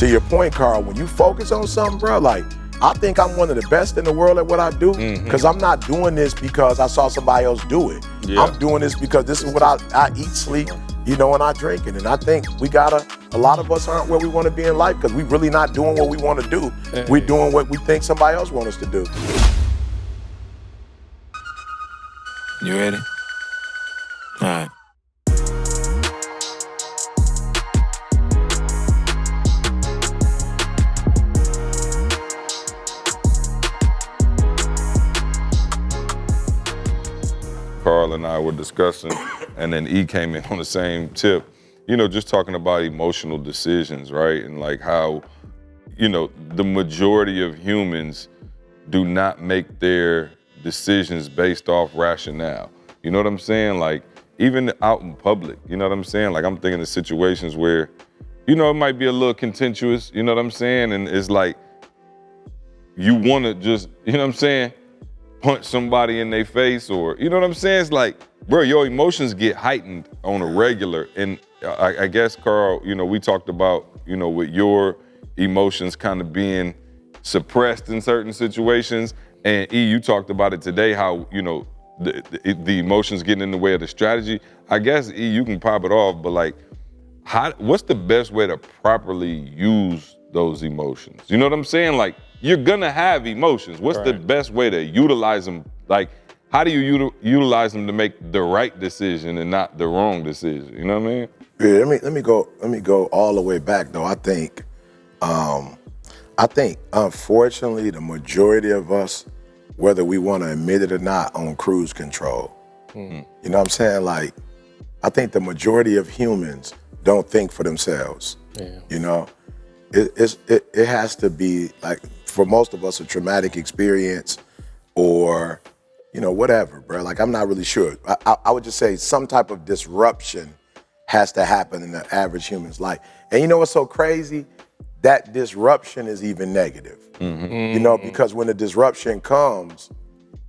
to your point, Carl, when you focus on something, bro, like, I think I'm one of the best in the world at what I do, because I'm not doing this because I saw somebody else do it. Yeah. I'm doing this because this is what I eat, sleep, you know, and I drink it. And I think a lot of us aren't where we want to be in life because we really not doing what we want to do. We're doing what we think somebody else wants us to do. You ready? All right. Carl and I were discussing, and then E came in on the same tip, you know, just talking about emotional decisions, right? And like how, you know, the majority of humans do not make their decisions based off rationale. You know what I'm saying? Like, even out in public, you know what I'm saying? Like, I'm thinking of situations where, you know, it might be a little contentious, you know what I'm saying? And it's like, you wanna just, you know what I'm saying? Punch somebody in their face, or, you know what I'm saying? It's like, bro, your emotions get heightened on a regular. And I guess, Carl, you know, we talked about, you know, with your emotions kind of being suppressed in certain situations. And E, you talked about it today, how, you know, the emotions getting in the way of the strategy. I guess, E, you can pop it off, but like, what's the best way to properly use those emotions? You know what I'm saying? Like, you're gonna have emotions. What's the best way to utilize them? Like, how do you utilize them to make the right decision and not the wrong decision? You know what I mean? Yeah, let me go all the way back though. I think unfortunately the majority of us, whether we want to admit it or not, on cruise control. You know what I'm saying? Like, I think the majority of humans don't think for themselves. Yeah. You know, it has to be, like, for most of us, a traumatic experience, or, you know, whatever, bro. Like, I'm not really sure. I would just say some type of disruption has to happen in the average human's life. And you know what's so crazy? That disruption is even negative. You know, because when the disruption comes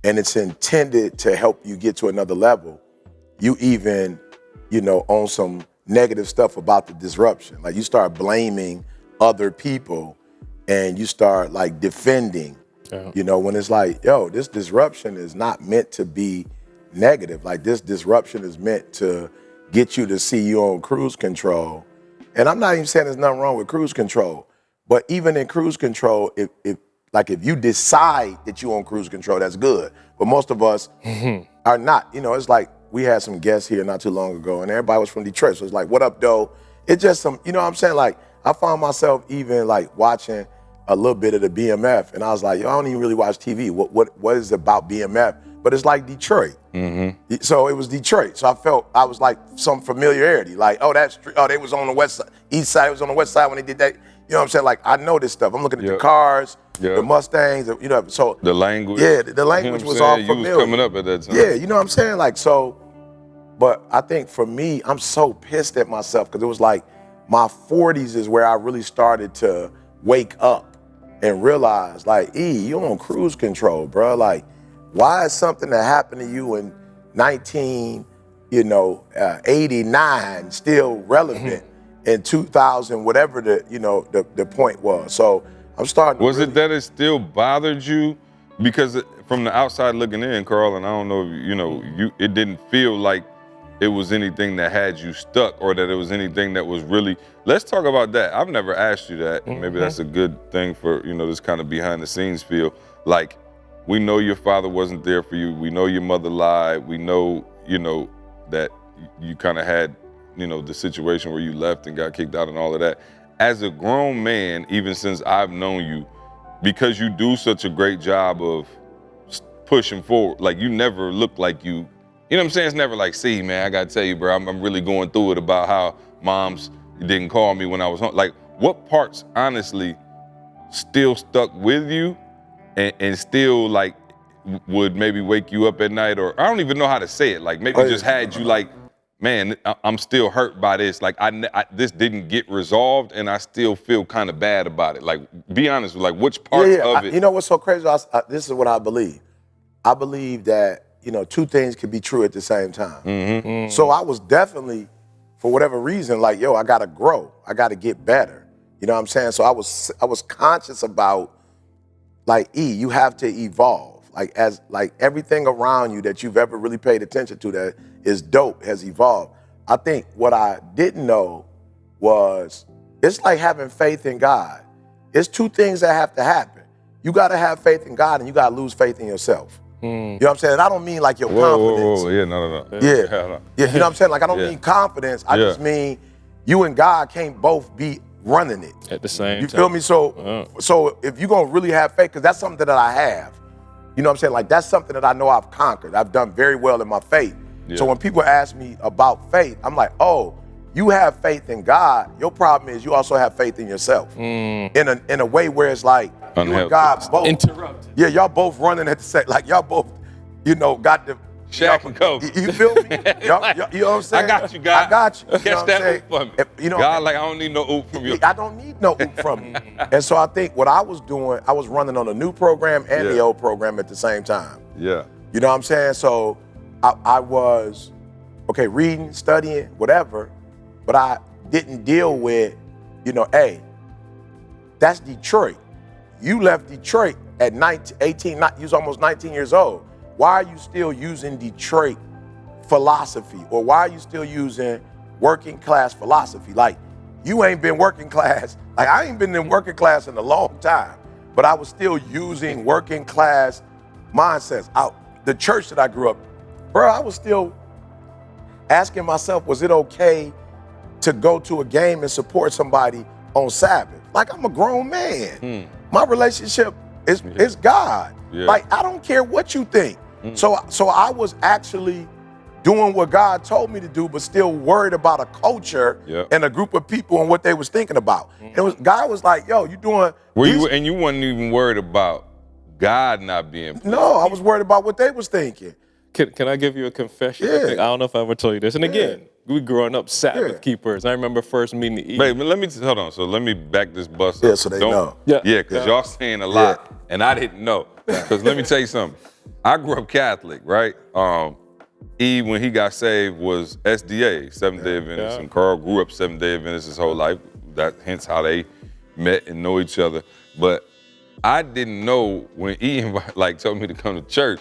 and it's intended to help you get to another level, you even, you know, own some negative stuff about the disruption. Like, you start blaming other people and you start like defending, you know, when it's like, yo, this disruption is not meant to be negative. Like, this disruption is meant to get you to see you on cruise control. And I'm not even saying there's nothing wrong with cruise control, but even in cruise control, if you decide that you on cruise control, that's good. But most of us are not. You know, it's like, we had some guests here not too long ago and everybody was from Detroit. So it's like, what up, though? It's just some, you know what I'm saying? Like, I found myself even like watching a little bit of the BMF, and I was like, yo, I don't even really watch TV. What is it about BMF? But it's like Detroit. So it was Detroit. So I was like some familiarity. Like, they was on the west side, east side. It was on the west side when they did that. You know what I'm saying? Like, I know this stuff. I'm looking at the cars, the Mustangs, you know, so. The language. Yeah, the language was all familiar. You was coming up at that time. Yeah, you know what I'm saying? Like, so, but I think for me, I'm so pissed at myself because it was like, my 40s is where I really started to wake up and realize, like, E, you on cruise control, bro. Like, why is something that happened to you in 89 still relevant in 2000, whatever the point was? So I'm starting. Was it that it still bothered you? Because from the outside looking in, Carl, and I don't know if it didn't feel like it was anything that had you stuck, or that it was anything that was really. Let's talk about that. I've never asked you that. Maybe that's a good thing for, this kind of behind the scenes feel. Like, we know your father wasn't there for you. We know your mother lied. We know, that you kind of had, the situation where you left and got kicked out and all of that. As a grown man, even since I've known you, because you do such a great job of pushing forward, like, you never look like you know what I'm saying? It's never like, see, man, I gotta tell you, bro, I'm really going through it about how moms didn't call me when I was home. Like, what parts honestly still stuck with you and still like would maybe wake you up at night, or I don't even know how to say it. Like, maybe just had you like, man, I'm still hurt by this. Like, this didn't get resolved and I still feel kind of bad about it. Like, be honest, like, which parts of it? You know what's so crazy? This is what I believe. I believe that, two things can be true at the same time. So I was definitely, for whatever reason, like, yo, I gotta grow. I gotta get better. You know what I'm saying? So I was conscious about, like, you have to evolve. Like everything around you that you've ever really paid attention to that is dope has evolved. I think what I didn't know was it's like having faith in God. It's two things that have to happen. You got to have faith in God and you got to lose faith in yourself. You know what I'm saying? And I don't mean like your confidence. Whoa. Yeah, no. Yeah, you know what I'm saying? Like I don't mean confidence. I just mean you and God can't both be running it at the same time. You feel me? So if you're gonna really have faith, because that's something that I have. You know what I'm saying? Like that's something that I know I've conquered. I've done very well in my faith. Yeah. So when people ask me about faith, I'm like, oh, you have faith in God. Your problem is you also have faith in yourself. In a way where it's like you and God both interrupted. Yeah, y'all both running at the same. Like y'all both, got the. Shaq and Kobe. You feel me? You know what I'm saying? I got you, God. I got you. Catch that oop for me. God, like I don't need no oop from you. I don't need no oop from you. And so I think what I was doing, I was running on a new program and the old program at the same time. Yeah. You know what I'm saying? So I was, reading, studying, whatever, but I didn't deal with, hey, that's Detroit. You left Detroit at 18, you was almost 19 years old. Why are you still using Detroit philosophy? Or why are you still using working class philosophy? Like, you ain't been working class. Like, I ain't been in working class in a long time, but I was still using working class mindsets. The church that I grew up, bro, I was still asking myself, was it okay to go to a game and support somebody on Sabbath? Like, I'm a grown man. My relationship is God. Yeah. Like, I don't care what you think. So I was actually doing what God told me to do, but still worried about a culture and a group of people and what they was thinking about. And God was like, yo, you doing... And you weren't even worried about God not being... No, I was worried about what they was thinking. Can I give you a confession? Yeah. I don't know if I ever told you this. And again, we growing up Sabbath keepers. I remember first meeting the Wait, but hold on. So let me back this bus up. Yeah, so they know. Yeah, because y'all saying a lot, and I didn't know. Because let me tell you something. I grew up Catholic, right? When he got saved was SDA, Seventh-day Adventist, and Carl grew up Seventh-day Adventist his whole life. Hence how they met and know each other. But I didn't know when told me to come to church.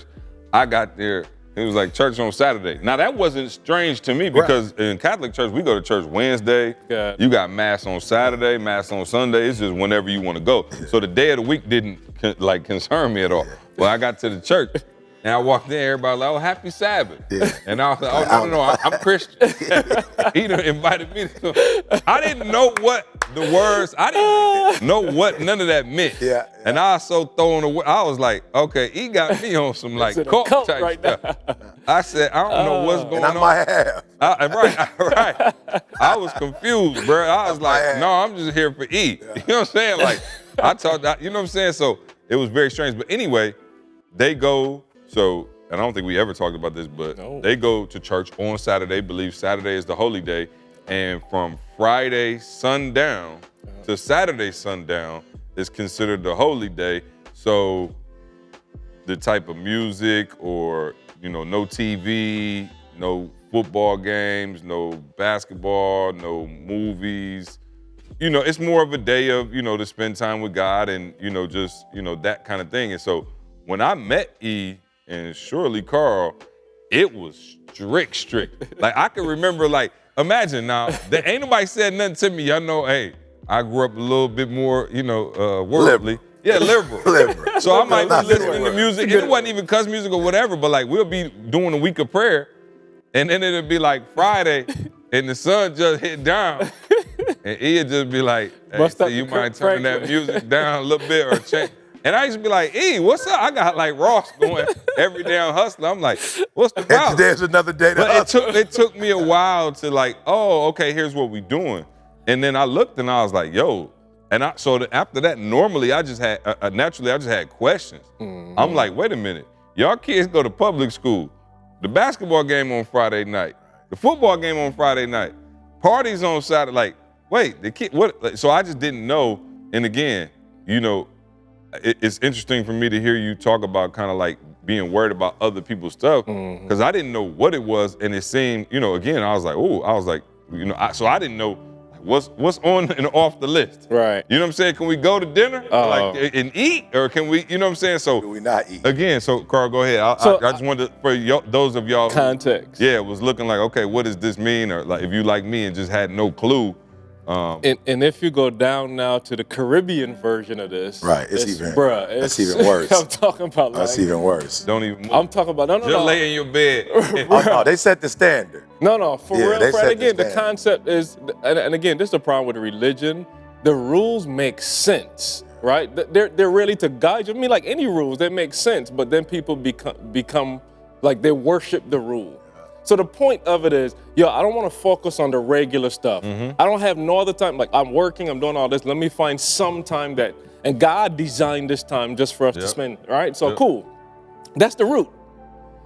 I got there. It was like church on Saturday. Now that wasn't strange to me because in Catholic church, we go to church Wednesday. You got mass on Saturday, mass on Sunday. It's just whenever you want to go. So the day of the week didn't concern me at all. Well, I got to the church and I walked in, everybody like, oh, happy Sabbath. And I was like, oh, no, I'm Christian. He done invited me to come. I didn't know what the words, I didn't know what none of that meant. And I was so thrown away. I was like, okay, he got me on some cult type stuff. I said, I don't know what's going on. And I might have. Right. I was confused, bro. I was like, no, I'm just here for E. You know what I'm saying? Like, I talked, you know what I'm saying? So it was very strange. But anyway, they go, and I don't think we ever talked about this, but they go to church on Saturday, believe Saturday is the holy day. And from Friday sundown to Saturday sundown is considered the holy day. So the type of music or, no TV, no football games, no basketball, no movies. It's more of a day of, to spend time with God and, just, that kind of thing. And so when I met E and surely Carl, it was strict. Like I can remember, imagine now, there ain't nobody said nothing to me. Y'all know, hey, I grew up a little bit more, worldly. Yeah, liberal. So I might be listening to music. It wasn't even cuss music or whatever, but we'll be doing a week of prayer, and then it'll be like Friday, and the sun just hit down, and he'd just be like, hey, so you might turn that music down a little bit or change. And I used to be like, E, what's up? I got Ross going every day on Hustler. I'm like, what's the problem? And today's another day to hustle. It took me a while to oh, okay, here's what we doing. And then I looked and I was like, yo. And after that, normally I just had questions. I'm like, wait a minute. Y'all kids go to public school. The basketball game on Friday night. The football game on Friday night. Parties on Saturday. Wait, the kid, what? So I just didn't know. And again, it's interesting for me to hear you talk about kind of being worried about other people's stuff because I didn't know what it was, and it seemed, again, I was like, so I didn't know What's on and off the list? Right. You know what I'm saying? Can we go to dinner and eat, or can we? You know what I'm saying? So Do we not eat? again, so Carl, go ahead. I just wanted for those of y'all Context. who, was looking like, okay, what does this mean? Or like, if you like me and just had no clue. And if you go down now to the Caribbean version of this, Right, it's even- bruh, that's even worse. I'm talking about That's like, even worse. Don't even. I'm talking about no. Just lay in your bed. Oh, no, they set the standard. No, for Yeah, real. they For, set and again, the the standard. concept is, and again, this is the problem with religion. The rules make sense, right? They're really to guide you. I mean, like any rules, they make sense, but then people become like they worship the rule. So the point of it is, I don't want to focus on the regular stuff. I don't have no other time. Like I'm working, I'm doing all this. Let me find some time and God designed this time just for us to spend, right? So cool. That's the root.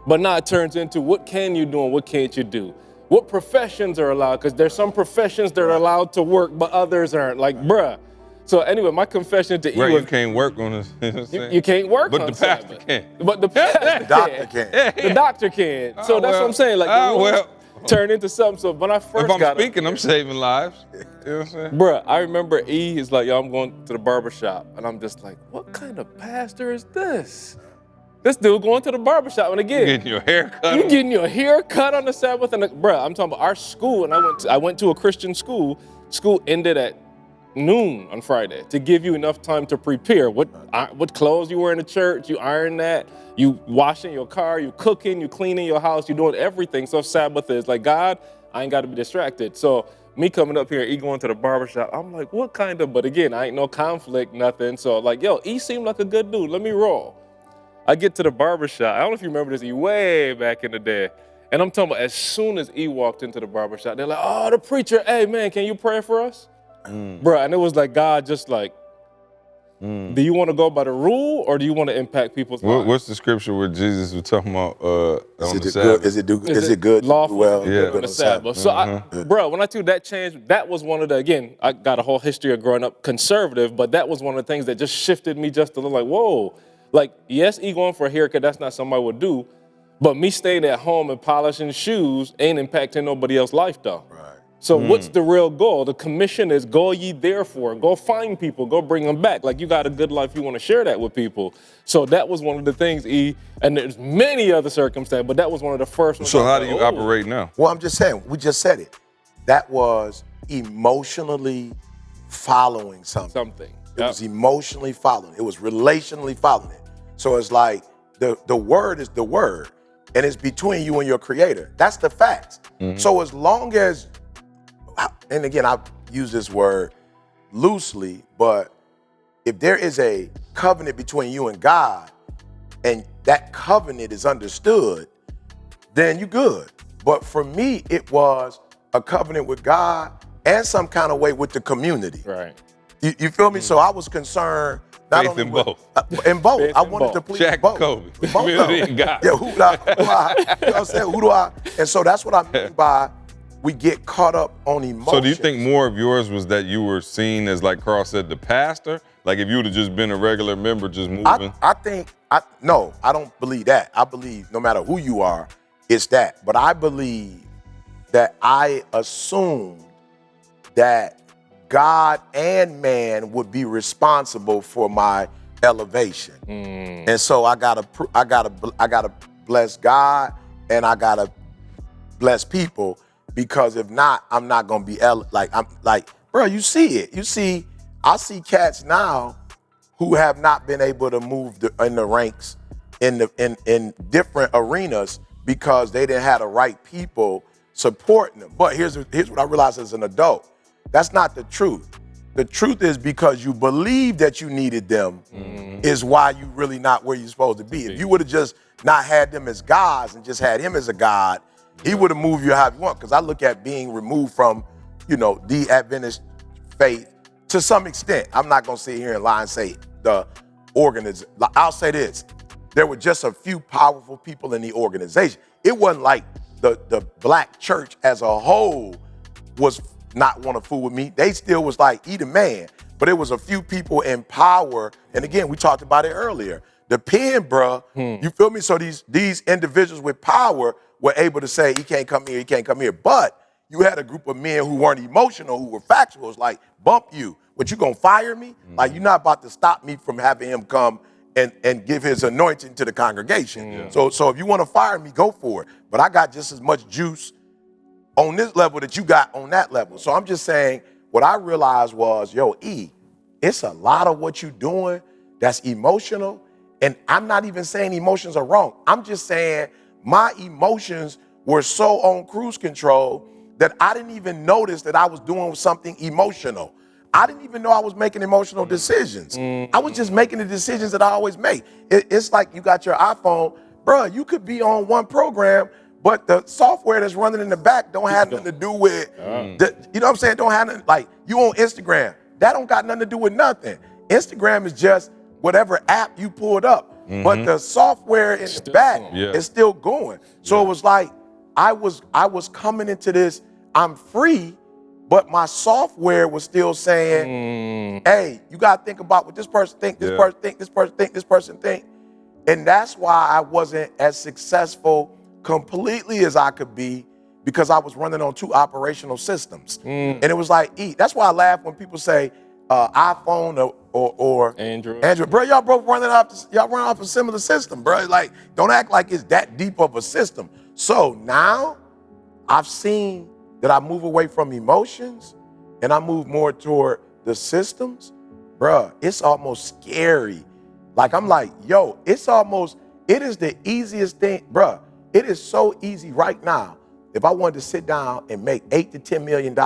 But now it turns into what can you do and what can't you do? What professions are allowed? Because there's some professions that are allowed to work, but others aren't. Like, bruh. So anyway, my confession to Right, you you can't work on this. You know what I'm saying? you can't work But on the pastor Sabbath. can. But the pastor Doctor can. The doctor can. So that's what I'm saying. Like, the rules turn into something. So when I first If I'm got speaking, I'm saving lives. You know what I'm saying? bruh, I remember E is like, I'm going to the barber shop. And I'm just like, what kind of pastor is this? This dude going to the barber shop. And again, Getting your hair cut. you getting your hair cut on the Sabbath. And bruh, I'm talking about our school. And I went to a Christian school. School ended at noon on Friday to give you enough time to prepare. What clothes you wear in the church, you iron that, you washing your car, you cooking, you cleaning your house, you doing everything. So Sabbath is like, God, I ain't got to be distracted. So me coming up here, E going to the barbershop, I'm like, what kind of, but again, I ain't no conflict, nothing. So like, E seemed like a good dude, let me roll. I get to the barbershop. I don't know if you remember this, E, way back in the day. And I'm talking about as soon as E walked into the barbershop, they're like, oh, the preacher, hey man, can you pray for us? Bruh, and it was like God just like, do you want to go by the rule or do you want to impact people's lives? What's the scripture where Jesus was talking about on the Is Sabbath? it good to do lawful well? to Yeah. do on the Sabbath? So, bro, when I tell you that changed, that was one of the, again, I got a whole history of growing up conservative, but that was one of the things that just shifted me just a little like, whoa. Like, yes, E going for a haircut, that's not something I would do, but me staying at home and polishing shoes ain't impacting nobody else's life though. Right. So what's the real goal? The commission is go ye therefore, go find people, go bring them back. Like you got a good life, you want to share that with people. So that was one of the things, E, and there's many other circumstances, but that was one of the first ones. So I was how do like, you oh. operate now? Well, I'm just saying, we just said it. That was emotionally following something. Something. It was emotionally following. It was relationally following it. So it's like the word is the word, and it's between you and your creator. That's the facts. So as long as, and again, I use this word loosely, but if there is a covenant between you and God, and that covenant is understood, then you good. But for me, it was a covenant with God and some kind of way with the community. Right. You feel me? So I was concerned not Faith only in with, both. In both. Faith I in wanted to both. please Shaq both. Kobe. Both Community of and them. God. Yeah, who do I, you know what I'm saying? Who do I? And so that's what I mean by we get caught up on emotions. So do you think more of yours was that you were seen as, like Carl said, the pastor? Like if you would have just been a regular member just moving? No, I don't believe that. I believe no matter who you are, it's that. But I believe that I assumed that God and man would be responsible for my elevation. And so I gotta bless God and I gotta bless people, because if not, I'm not gonna be bro, you see it. You see, I see cats now who have not been able to move in the ranks in different arenas because they didn't have the right people supporting them. But here's what I realized as an adult. That's not the truth. The truth is because you believe that you needed them is why you really not where you're supposed to be. If you would have just not had them as gods and just had him as a god, he would have moved you how you want. Because I look at being removed from, the Adventist faith to some extent. I'm not gonna sit here and lie and say the organization. I'll say this: there were just a few powerful people in the organization. It wasn't like the black church as a whole was not want to fool with me. They still was like, eat a man. But it was a few people in power. And again, we talked about it earlier. The pen, bruh, you feel me? So these individuals with power were able to say, he can't come here, he can't come here. But you had a group of men who weren't emotional, who were factual. It's like, bump you. What, you gonna fire me? Like, you're not about to stop me from having him come and give his anointing to the congregation. So if you want to fire me, go for it. But I got just as much juice on this level that you got on that level. So I'm just saying, what I realized was, yo, it's a lot of what you're doing that's emotional. And I'm not even saying emotions are wrong. I'm just saying my emotions were so on cruise control that I didn't even notice that I was doing something emotional. I didn't even know I was making emotional decisions. I was just making the decisions that I always make. It's like you got your iPhone, bro, you could be on one program, but the software that's running in the back don't have nothing to do with, you know what I'm saying? Don't have nothing, like you on Instagram, that don't got nothing to do with nothing. Instagram is just whatever app you pulled up, but the software in the back is still going. So it was like, I was coming into this, I'm free, but my software was still saying, hey, you gotta think about what this person think, this person think, this person think, this person think. And that's why I wasn't as successful completely as I could be, because I was running on 2 operational systems. And it was like, that's why I laugh when people say iPhone or Android. Bro, y'all both run off a similar system, bro. Like, don't act like it's that deep of a system. So now I've seen that I move away from emotions and I move more toward the systems. Bruh, it's almost scary. Like, I'm like, yo, it is the easiest thing, bruh. It is so easy right now. If I wanted to sit down and make $8 to $10 million,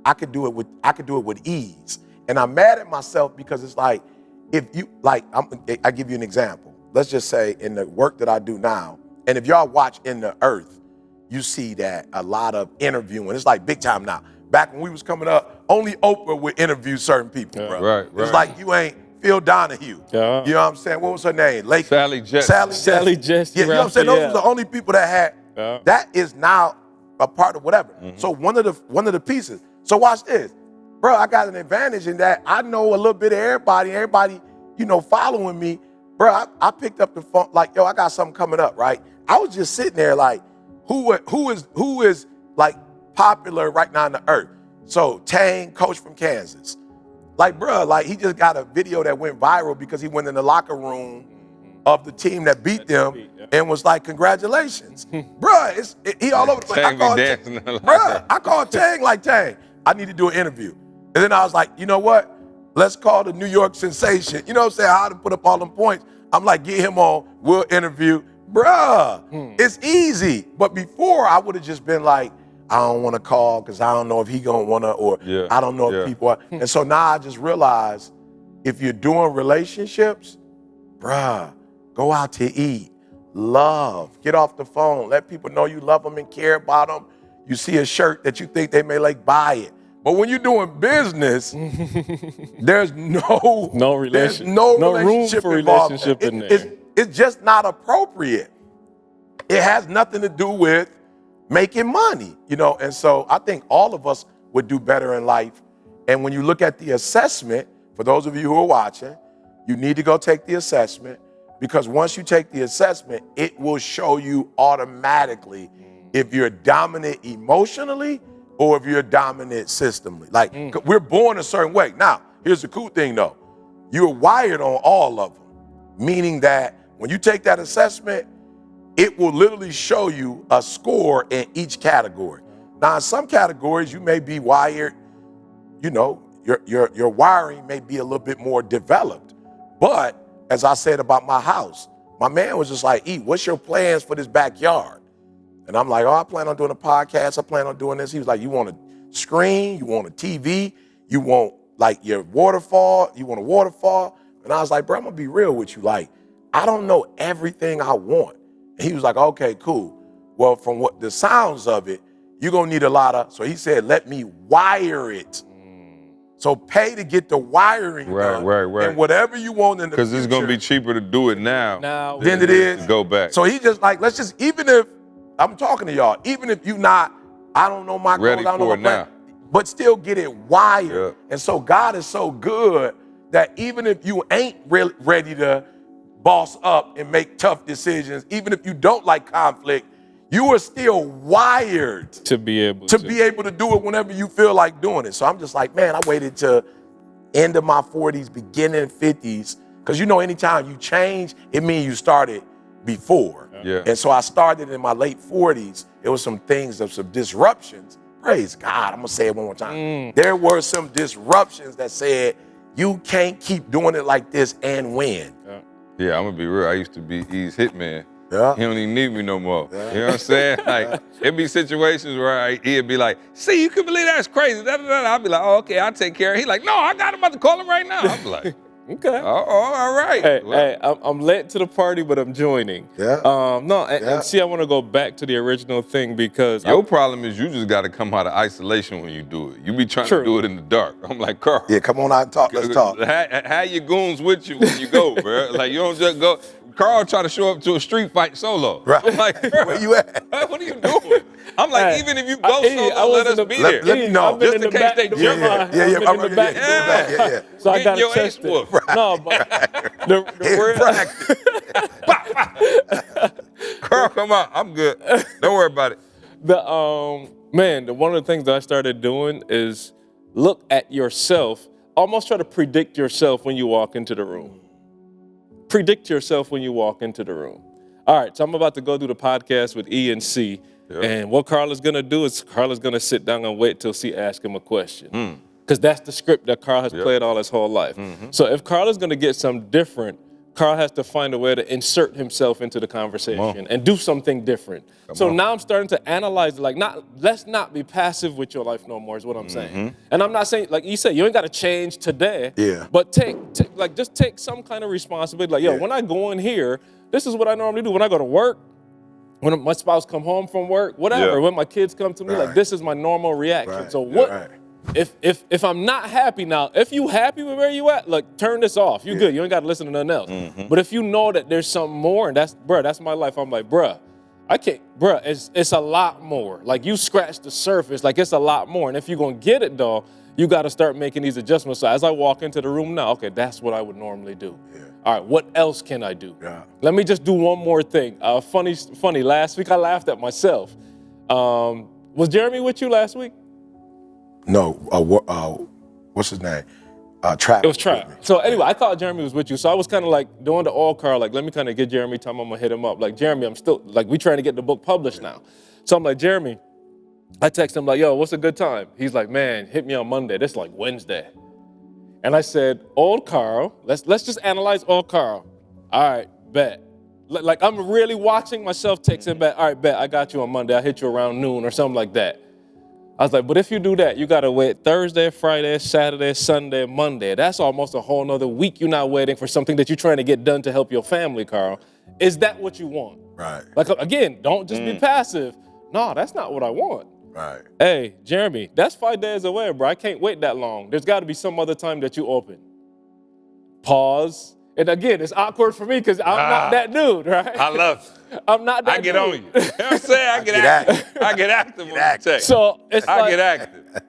I could do it with ease. And I'm mad at myself because it's like, I give you an example. Let's just say in the work that I do now, and if y'all watch In the Earth, you see that a lot of interviewing. It's like big time now. Back when we was coming up, only Oprah would interview certain people, bro. Right. It's like you ain't Phil Donahue. You know what I'm saying? What was her name? Sally Jesse. Sally Jesse. Yeah, you know what I'm saying? Those were the only people that had. That is now a part of whatever. So one of the pieces. So watch this, bro. I got an advantage in that I know a little bit of everybody. Everybody, following me, bro. I picked up the phone like, yo, I got something coming up, right? I was just sitting there like, who is like popular right now in the earth? So Tang, coach from Kansas. Like, bro, like he just got a video that went viral because he went in the locker room of the team that beat them and was like, congratulations. Bro, he all over the place. I called Tang like, Tang, I need to do an interview. And then I was like, you know what? Let's call the New York sensation. You know what I'm saying? How to put up all them points. I'm like, get him on, we'll interview. Bruh, it's easy. But before, I would have just been like, I don't want to call because I don't know if he gonna want to, or I don't know if people are. And so now I just realize, if you're doing relationships, bruh, go out to eat, love, get off the phone, let people know you love them and care about them. You see a shirt that you think they may like, buy it. But when you're doing business, there's no relationship room for relationship in there. It's just not appropriate. It has nothing to do with making money, and so I think all of us would do better in life. And when you look at the assessment, for those of you who are watching, you need to go take the assessment, because once you take the assessment, it will show you automatically if you're dominant emotionally or if you're dominant systemically. Like, we're born a certain way. Now, here's the cool thing though. You're wired on all of them, meaning that when you take that assessment, it will literally show you a score in each category. Now, in some categories, you may be wired, your wiring may be a little bit more developed. But as I said about my house, my man was just like, what's your plans for this backyard? And I'm like, I plan on doing a podcast. I plan on doing this. He was like, you want a screen? You want a TV? You want like your waterfall? You want a waterfall? And I was like, bro, I'm gonna be real with you. Like, I don't know everything I want. And he was like, okay, cool. Well, from what the sounds of it, you're gonna need a lot of, so he said, let me wire it. So pay to get the wiring done. Right. And whatever you want in the future. Because it's gonna be cheaper to do it now than it is to go back. So he just like, even if, I'm talking to y'all, even if you not, I don't know my goals, I don't know my plan, but still get it wired. And so God is so good that even if you ain't really ready to boss up and make tough decisions, even if you don't like conflict, You are still wired To be able to be able to do it whenever you feel like doing it. So I'm just like, man, I waited to end of my 40s, beginning 50s, because anytime you change, it means you started before. Yeah. And so I started in my late 40s. It was some things of some disruptions. Praise God. I'm gonna say it one more time. There were some disruptions that said you can't keep doing it like this and win. Yeah, I'm gonna be real. I used to be E's hitman. Yeah. He don't even need me no more. You know what I'm saying? Like, it'd be situations where he'd be like, see, you can believe that's crazy. Da, da, da. I'd be like, oh, okay, I'll take care of it. He like, no, I got him, about to call him right now. I'd be like, Okay. oh, all right. Hey, I'm late to the party, but I'm joining. Yeah. And see, I want to go back to the original thing because Your problem is you just got to come out of isolation when you do it. You be trying to do it in the dark. I'm like, Carl. Yeah, come on out and talk. Let's talk. Have your goons with you when you go, bro. Like, you don't just go. Carl try to show up to a street fight solo. Right. I'm like, bro, Where you at? what are you doing? I'm like, Hey, even if you go I solo, let us be there. Let me know. I've been Just in in the case back they door. jump I've Yeah, been in the back door. yeah. So I Get got your to ace test it. whooped. No, but the Practice. Carl, come on. I'm good. Don't worry about it. one of the things that I started doing is look at yourself, almost try to predict yourself when you walk into the room. Predict yourself when you walk into the room. All right, so I'm about to go do the podcast with E and C. Yep. And what Carl is gonna do is Carl is gonna sit down and wait till C asks him a question. Because that's the script that Carl has played all his whole life. So if Carl is gonna get something different, Carl has to find a way to insert himself into the conversation and do something different. Now I'm starting to analyze, like, let's not be passive with your life no more is what I'm saying. And I'm not saying, like you said, you ain't gotta change today. Yeah. But just take some kind of responsibility. Like, yo, when I go in here, this is what I normally do. When I go to work, when my spouse come home from work, whatever, when my kids come to me, like, this is my normal reaction. Right. So what, if I'm not happy now, if you happy with where you at, like, turn this off. You good, you ain't got to listen to nothing else. But if you know that there's something more, and that's my life, I'm like, I can't, it's a lot more. Like, you scratch the surface, like, it's a lot more. And if you're going to get it, though, you got to start making these adjustments. So as I walk into the room now, okay, that's what I would normally do. All right, what else can I do? Let me just do one more thing. Funny, last week I laughed at myself. Was Jeremy with you last week? No, what's his name? Trap. It was Trap. So anyway, I thought Jeremy was with you. So I was kind of like doing the all car, like, let me kind of get Jeremy time, I'm gonna hit him up. Like, Jeremy, I'm still, like, we trying to get the book published now. So I'm like, Jeremy, I text him like, yo, what's a good time? He's like, man, hit me on Monday. This is like Wednesday. And I said, old Carl, let's just analyze old Carl. All right, bet. Like, I'm really watching myself text him back. All right, bet, I got you on Monday. I'll hit you around noon or something like that. I was like, but if you do that, you gotta wait Thursday, Friday, Saturday, Sunday, Monday. That's almost a whole nother week you're not waiting for something that you're trying to get done to help your family, Carl. Is that what you want? Right. Like, again, don't just be passive. No, that's not what I want. Right. Hey, Jeremy, that's 5 days away, bro. I can't wait that long. There's got to be some other time that you open. Pause. And again, it's awkward for me because I'm not that dude, right? I love it. I'm not that I get dude. on you. You know what I'm saying? I get active. I get active on the text. So it's I get active.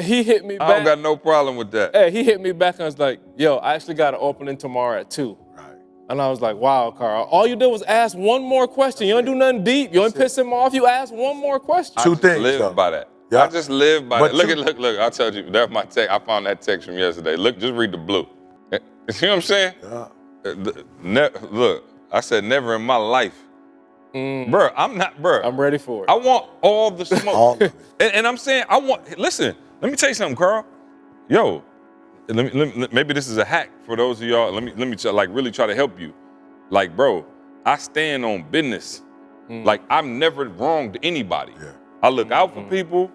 he hit me back. I don't got no problem with that. Hey, he hit me back and was like, yo, I actually got an opening tomorrow at 2. Right. And I was like, wow, Carl. All you did was ask one more question. You don't do nothing deep. You don't piss him off. You ask one more question. Two things. Live though. by that. Yeah. I just live by But that. Look. I told you, that's my text. I found that text from yesterday. Look, just read the blue. You see what I'm saying? Yeah. Look, I said never in my life. Bro, I'm ready for it. I want all the smoke. All of it. And I'm saying, listen, let me tell you something, Carl. Yo, maybe this is a hack for those of y'all. Let me like really try to help you. Like, bro, I stand on business. Like, I've never wronged anybody. Yeah. I look out for people.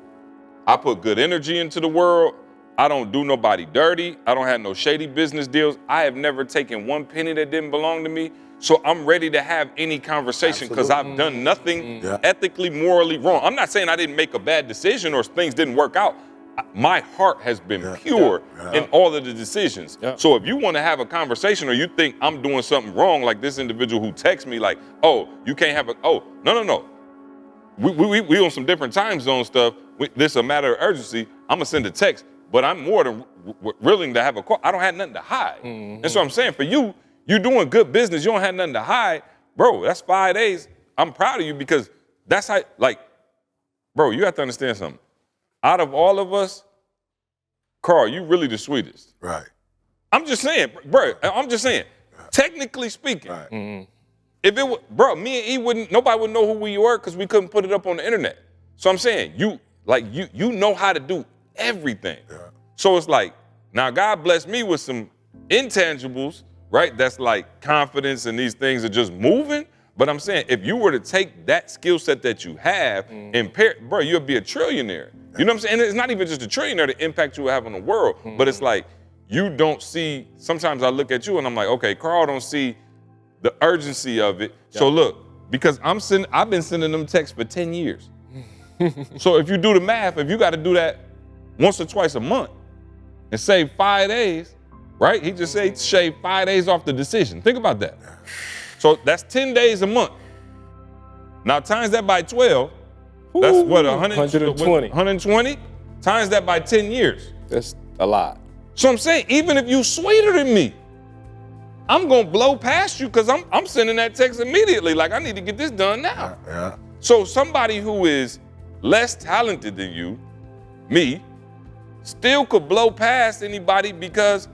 I put good energy into the world. I don't do nobody dirty. I don't have no shady business deals. I have never taken one penny that didn't belong to me. So I'm ready to have any conversation because I've done nothing ethically, morally wrong. I'm not saying I didn't make a bad decision or things didn't work out. My heart has been pure in all of the decisions. So if you want to have a conversation or you think I'm doing something wrong, like this individual who texts me like, oh, you can't have no. We on some different time zone stuff. This is a matter of urgency. I'm gonna send a text, but I'm more than willing to have a call. I don't have nothing to hide. And so I'm saying for you, you're doing good business. You don't have nothing to hide, bro. That's 5 days. I'm proud of you because That's how, like, bro, you have to understand something. Out of all of us, Carl, you really the sweetest. Right. I'm just saying, bro, I'm just saying, technically speaking, Right. if it was, bro, me and E nobody would know who we were because we couldn't put it up on the internet. So I'm saying, you know how to do everything. Yeah. So it's like, now God blessed me with some intangibles, right? That's like confidence and these things are just moving. But I'm saying, if you were to take that skill set that you have and pair, bro, you'll be a trillionaire. You know what I'm saying? And it's not even just a trillionaire, the impact you will have on the world, but it's like, you don't see, sometimes I look at you and I'm like, okay, Carl don't see the urgency of it. Yeah. So look, because I've been sending them texts for 10 years. So if you do the math, if you got to do that once or twice a month and save 5 days, right? He just said shave 5 days off the decision. Think about that. So that's 10 days a month. Now times that by 12, that's what, 120. 120? Times that by 10 years. That's a lot. So I'm saying, even if you sweeter than me, I'm gonna blow past you because I'm sending that text immediately. Like, I need to get this done now. Yeah. So somebody who is less talented than you, me, still could blow past anybody because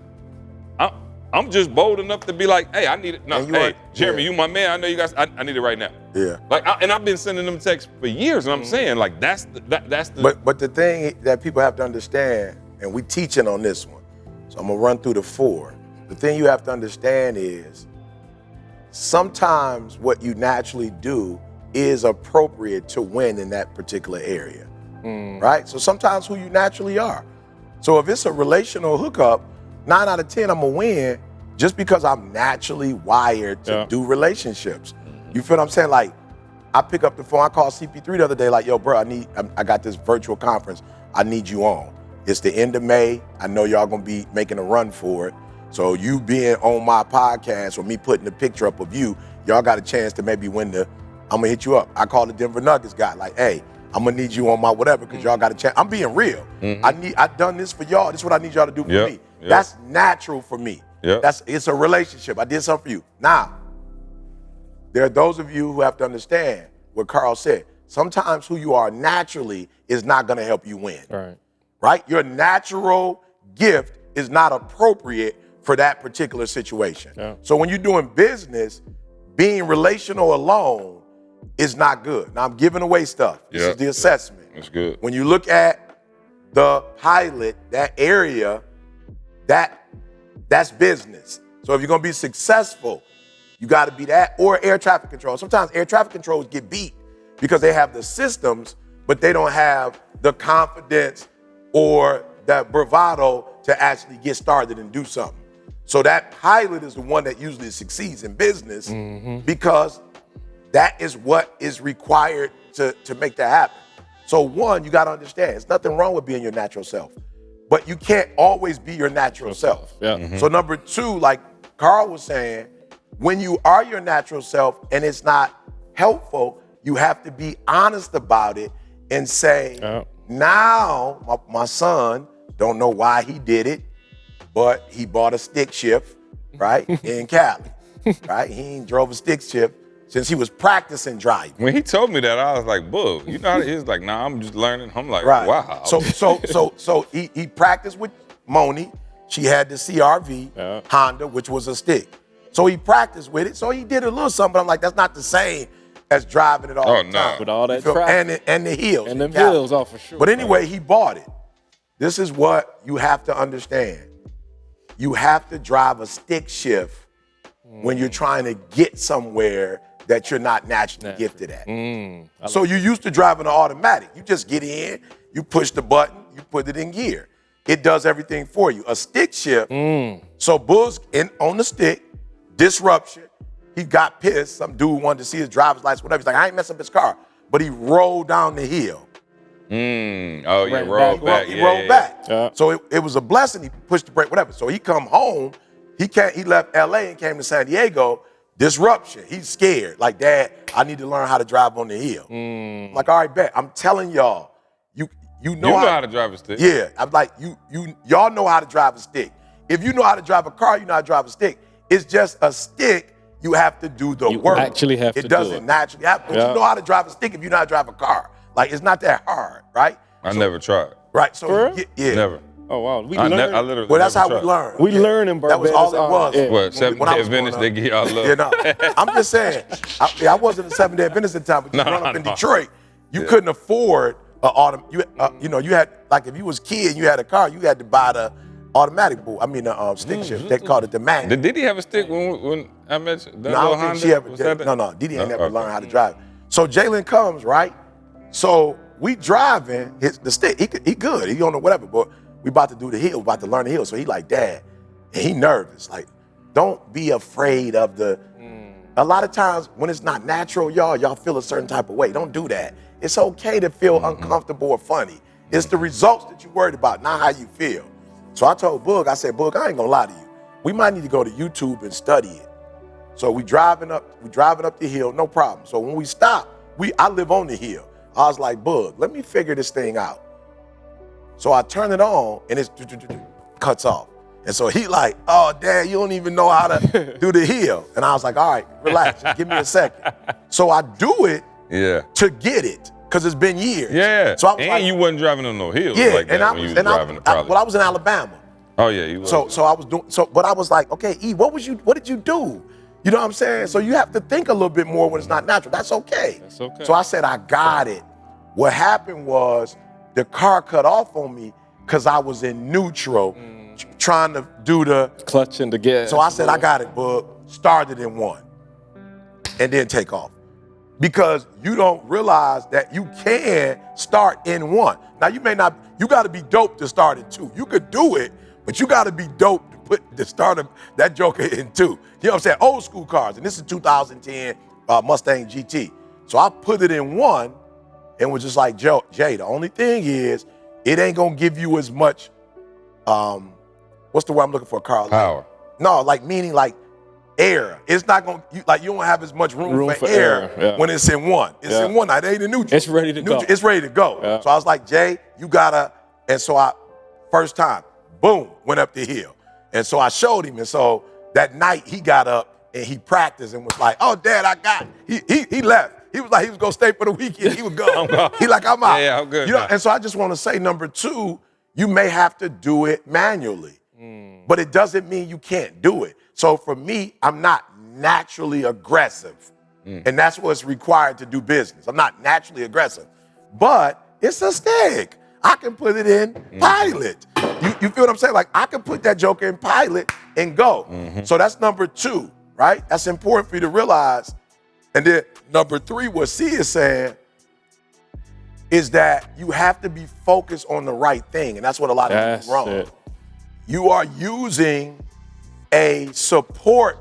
I'm just bold enough to be like, hey, I need it. No, hey, Jeremy, you my man. I know you guys. I need it right now. Yeah. Like, and I've been sending them texts for years, and I'm saying, like, that's the. But the thing that people have to understand, and we teaching on this one, so I'm gonna run through the 4. The thing you have to understand is sometimes what you naturally do is appropriate to win in that particular area, right? So sometimes who you naturally are. So if it's a relational hookup, 9 out of 10, I'm gonna win just because I'm naturally wired to do relationships. You feel what I'm saying? Like, I pick up the phone, I called CP3 the other day, like, yo, bro, I got this virtual conference. I need you on. It's the end of May. I know y'all gonna be making a run for it. So you being on my podcast or me putting the picture up of you, y'all got a chance to maybe win I'm gonna hit you up. I called the Denver Nuggets guy, like, hey, I'm gonna need you on my whatever, because y'all got a chance. I'm being real. I done this for y'all. This is what I need y'all to do for me. Yep. That's natural for me. Yep. It's a relationship. I did something for you. Now, there are those of you who have to understand what Carl said. Sometimes who you are naturally is not gonna help you win. Right? Your natural gift is not appropriate for that particular situation. Yeah. So when you're doing business, being relational alone is not good. Now I'm giving away stuff. This is the assessment. That's good. When you look at the pilot, that area, that's business. So if you're gonna be successful, you gotta be that, or air traffic control. Sometimes air traffic controls get beat because they have the systems, but they don't have the confidence or that bravado to actually get started and do something. So that pilot is the one that usually succeeds in business because that is what is required to make that happen. So one, you gotta understand, there's nothing wrong with being your natural self, but you can't always be your natural self. So number 2, like Carl was saying, when you are your natural self and it's not helpful, you have to be honest about it and say, now my son, don't know why he did it, but he bought a stick shift, right, in Cali, right? He ain't drove a stick shift since he was practicing driving. When he told me that, I was like, "Boo!" You know, he was like, "Nah, I'm just learning." I'm like, "Wow." So he practiced with Moni. She had the CRV Honda, which was a stick. So he practiced with it. So he did a little something. But I'm like, that's not the same as driving it all the time. With all that traffic. And the heels. And them heels, for sure. But anyway, he bought it. This is what you have to understand. You have to drive a stick shift when you're trying to get somewhere that you're not naturally gifted at. So you're used to driving an automatic. You just get in, you push the button, you put it in gear. It does everything for you. A stick shift, so Bull's on the stick, disruption. He got pissed. Some dude wanted to see his driver's license, whatever. He's like, I ain't mess up his car. But he rolled down the hill. Rolled back. He rolled back. So it was a blessing. He pushed the brake, whatever. So he come home. He left LA and came to San Diego. Disruption. He's scared. Like, Dad, I need to learn how to drive on the hill. I'm like, all right, bet. I'm telling y'all, you know how to drive a stick. Yeah. I'm like, y'all know how to drive a stick. If you know how to drive a car, you know how to drive a stick. It's just a stick You have to do the You work. actually have to It do doesn't it. naturally happen. But Yeah. you know how to drive a stick if you know how to drive a car. Like, it's not that hard, right? I never tried. Right, so For real? yeah. Never. Oh wow, we I learned. literally Well, that's never how we tried. learn. We learn in That was Barbados. all it was. Yeah. What, Seventh When I Day was growing Adventist, up. they give y'all love. You know, I'm just saying. I wasn't a 7-day Adventist at the time, but you growing up in no. Detroit, you couldn't afford an you know, you had, like, if you was a kid and you had a car, you had to buy the automatic boot. I mean, the stick shift. They called it the manual. Did he have a stick when I met you? That No, I little don't think Honda? she ever Was did. that the- No, Didi ain't never okay. learned how to drive. So Jalen comes, right? So we driving, the stick, he good, he on the whatever, but we about to do the hill, about to learn the hill. So he like, Dad, and he nervous. Like, don't be afraid of the, a lot of times when it's not natural, y'all feel a certain type of way. Don't do that. It's okay to feel uncomfortable or funny. It's the results that you're worried about, not how you feel. So I told Boog, I said, Boog, I ain't gonna lie to you. We might need to go to YouTube and study it. So we driving up the hill, no problem. So when we stop, I live on the hill. I was like, Boog, let me figure this thing out. So I turn it on and it cuts off. And so he like, oh, Dad, you don't even know how to do the hill. And I was like, all right, relax, just give me a second. So I do it Yeah. to get it, because it's been years. Yeah. So I was and like, you wasn't driving on no hills yeah, like that and I when you was, was driving the trolley. well, I was in Alabama. Oh yeah, you was. So I was doing, but I was like, okay, E, what did you do? You know what I'm saying? So you have to think a little bit more when it's not natural. That's okay. That's okay. So I said, I got it. What happened was the car cut off on me because I was in neutral trying to do the, Clutch and the gas. so I said, I got it, bud. Started in one and then take off. Because you don't realize that you can start in one. Now you may not, you gotta be dope to start in two. You could do it, but you gotta be dope to put the start of that joker in two. You know what I'm saying? Old school cars, and this is 2010 Mustang GT. So I put it in one and was just like, Jay, the only thing is, it ain't gonna give you as much, what's the word I'm looking for, Carl? Power. No, like meaning like air. It's not gonna, you don't have as much room for air yeah. when it's in one. It's in one. It ain't in neutral. It's ready to go. It's ready to go. Yeah. So I was like, Jay, you gotta, and so first time, boom, went up the hill. And so I showed him, and so that night he got up and he practiced and was like, oh, Dad, I got it. He left. He was like, he was gonna stay for the weekend. He would go. He like, I'm out. Yeah, I'm good You know, now. and so I just wanna say, number two, you may have to do it manually, but it doesn't mean you can't do it. So for me, I'm not naturally aggressive. And that's what's required to do business. I'm not naturally aggressive, but it's a stick. I can put it in pilot. You feel what I'm saying? Like, I can put that joker in pilot and go. So that's number two, right? That's important for you to realize. And then number three, what C is saying is that you have to be focused on the right thing. And that's what a lot of people That's do wrong. it. You are using a support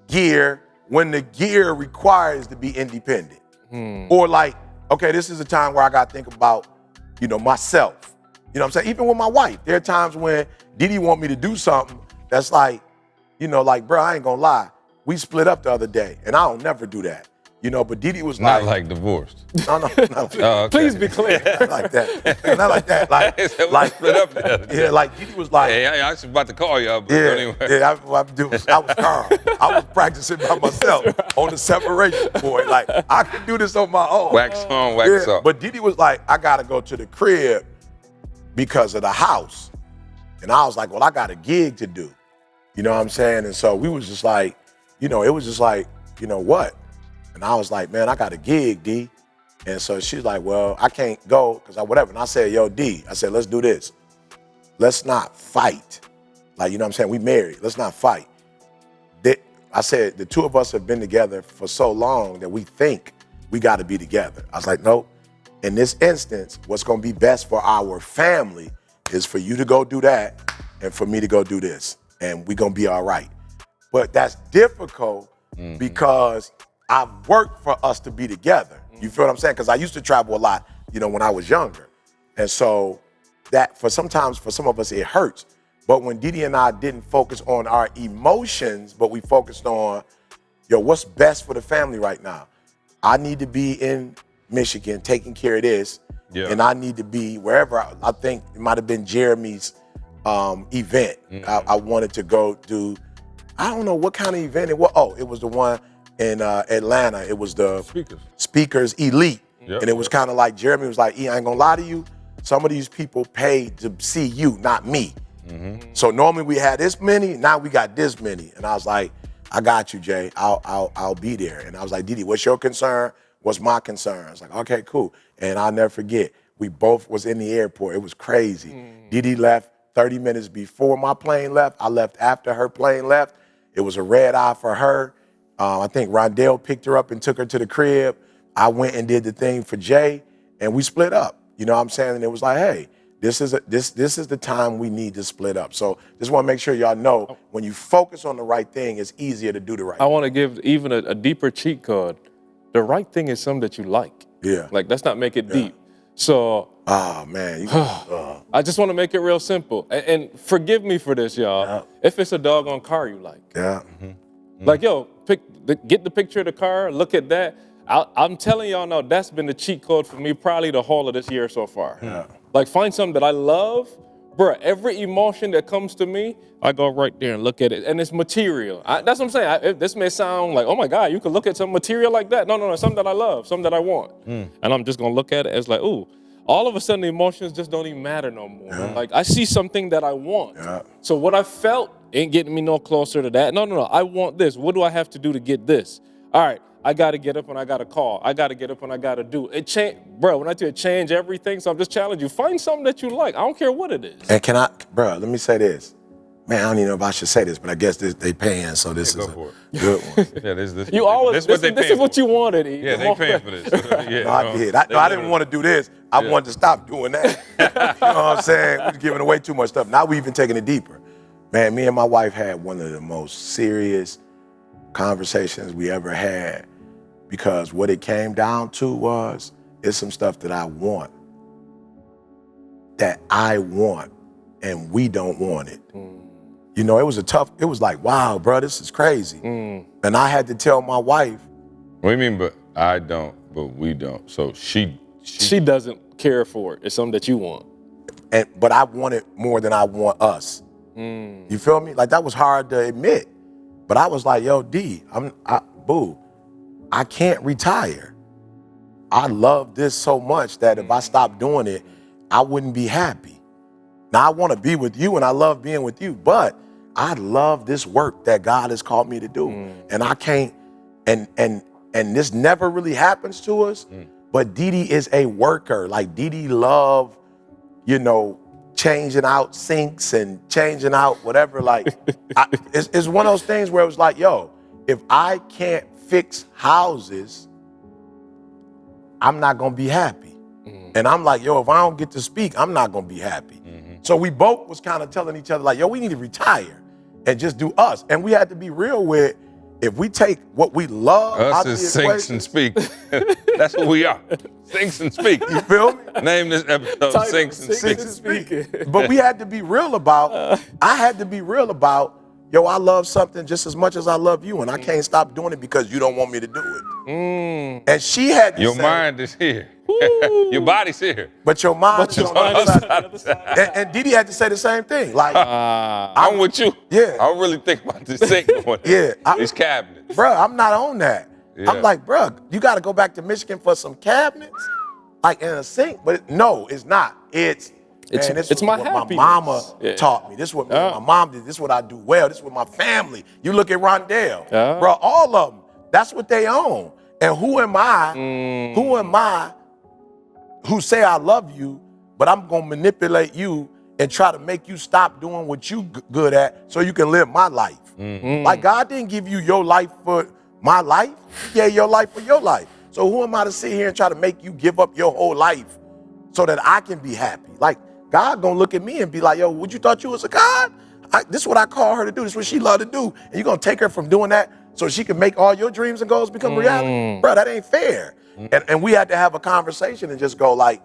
gear when the gear requires to be independent. Or like, okay, this is a time where I got to think about, myself. You know what I'm saying? Even with my wife, there are times when Didi want me to do something that's like, like, bro, I ain't gonna lie. We split up the other day, and I don't never do that. But Didi was Not like, like divorced. no, not like, Oh, okay. Please be clear. not like that. Not like that. Like, split up the other day. yeah, like Didi was like, Hey, I was about to call y'all, but yeah, anyway. yeah, I was calm. I was practicing by myself on the separation point. Like, I can do this on my own. Wax on, wax off. But Didi was like, I gotta go to the crib because of the house. And I was like, well, I got a gig to do. You know what I'm saying? And so we was just like, it was just like, what? And I was like, man, I got a gig, D. And so she's like, well, I can't go because whatever. And I said, yo, D, I said, let's do this. Let's not fight. Like, you know what I'm saying? We married. Let's not fight. I said, the two of us have been together for so long that we think we got to be together. I was like, nope. In this instance, what's going to be best for our family is for you to go do that and for me to go do this. And we're going to be all right. But that's difficult because I've worked for us to be together. You feel what I'm saying? Because I used to travel a lot, when I was younger. And so that sometimes for some of us, it hurts. But when Didi and I didn't focus on our emotions, but we focused on, what's best for the family right now? I need to be in Michigan taking care of this. Yeah. And I need to be wherever. I think it might have been Jeremy's event. I wanted to go do I don't know what kind of event it was. Oh, it was the one in Atlanta. It was the Speakers Elite. Yep. And it was kind of like, Jeremy was like, I ain't gonna lie to you, some of these people paid to see you, not me. So normally we had this many, now we got this many. And I was like, I got you, Jay, I'll be there. And I was like, Didi, what's your concern? What's my concern? I was like, okay, cool. And I'll never forget, we both was in the airport. It was crazy. Didi left 30 minutes before my plane left. I left after her plane left. It was a red eye for her. I think Rondell picked her up and took her to the crib. I went and did the thing for Jay, and we split up. You know what I'm saying? And it was like, hey, this is the time we need to split up. So just want to make sure y'all know, when you focus on the right thing, it's easier to do the right I thing. want to give even a deeper cheat code. The right thing is something that you like. Yeah. Like, let's not make it deep. So Oh, man. I just want to make it real simple. And forgive me for this, y'all. If it's a doggone car you like. Yeah. Like, yo, get the picture of the car, look at that. I'm telling y'all now, that's been the cheat code for me probably the whole of this year so far. Yeah. Like, find something that I love. Bruh, every emotion that comes to me, I go right there and look at it. And it's material. That's what I'm saying. This may sound like, oh my God, you could look at some material like that. No, it's something that I love, something that I want. And I'm just gonna look at it as like, ooh, all of a sudden the emotions just don't even matter no more. Like, I see something that I want. So what I felt ain't getting me no closer to that. No, I want this. What do I have to do to get this? All right, I gotta get up and I gotta call. I gotta get up and I gotta do. It change, bro, when I tell you it change everything, so I'm just challenging you. Find something that you like. I don't care what it is. And let me say this. Man, I don't even know if I should say this, but I guess they paying, so this is a good one. Yeah, this You always, this is what you wanted. Yeah, they paying for this. Yeah, No, I did. I didn't want to do this. I wanted to stop doing that. You know what I'm saying? We're giving away too much stuff. Now we even taking it deeper. Man, me and my wife had one of the most serious conversations we ever had, because what it came down to was, it's some stuff that I want, and we don't want it. You know, it was like, wow, bro, this is crazy. And I had to tell my wife. What do you mean, but I don't, but we don't? So she doesn't care for it. It's something that you want. But I want it more than I want us. You feel me? Like, that was hard to admit. But I was like, yo, D, I can't retire. I love this so much that if I stopped doing it, I wouldn't be happy. Now, I want to be with you and I love being with you, but I love this work that God has called me to do. And I can't, and this never really happens to us, but Didi is a worker. Like, Didi love, changing out sinks and changing out whatever. Like, it's one of those things where it was like, yo, if I can't fix houses, I'm not gonna be happy. And I'm like, yo, if I don't get to speak, I'm not gonna be happy. So we both was kind of telling each other like, yo, we need to retire and just do us. And we had to be real with, if we take what we love out of us the is sinks and speak. That's what we are. Sinks and speak. You feel me? Name this episode Sinks and Speak. Speak. But we had to be real about, I had to be real about, yo, I love something just as much as I love you, and I can't stop doing it because you don't want me to do it. And she had to Your say, mind is here. Your body's here. but your mind is on the other side. And Didi had to say the same thing. Like, I'm with you. Yeah. I don't really think about this sink going these cabinets. Bruh, I'm not on that. Yeah. I'm like, bruh, you got to go back to Michigan for some cabinets, like in a sink. But no, it's not. It's my what happiness. my mama taught me. This is what my mom did. This is what I do well. This is what my family. You look at Rondell, bro. All of them. That's what they own. And who am I? Who am I? Who say I love you, but I'm gonna manipulate you and try to make you stop doing what you good at so you can live my life. Like, God didn't give you your life for my life. He gave your life for your life. So who am I to sit here and try to make you give up your whole life so that I can be happy? Like, God gonna look at me and be like, yo, would you thought you was a God? This is what I call her to do. This is what she love to do. And you gonna take her from doing that so she can make all your dreams and goals become reality? Bro, that ain't fair. And we had to have a conversation and just go like,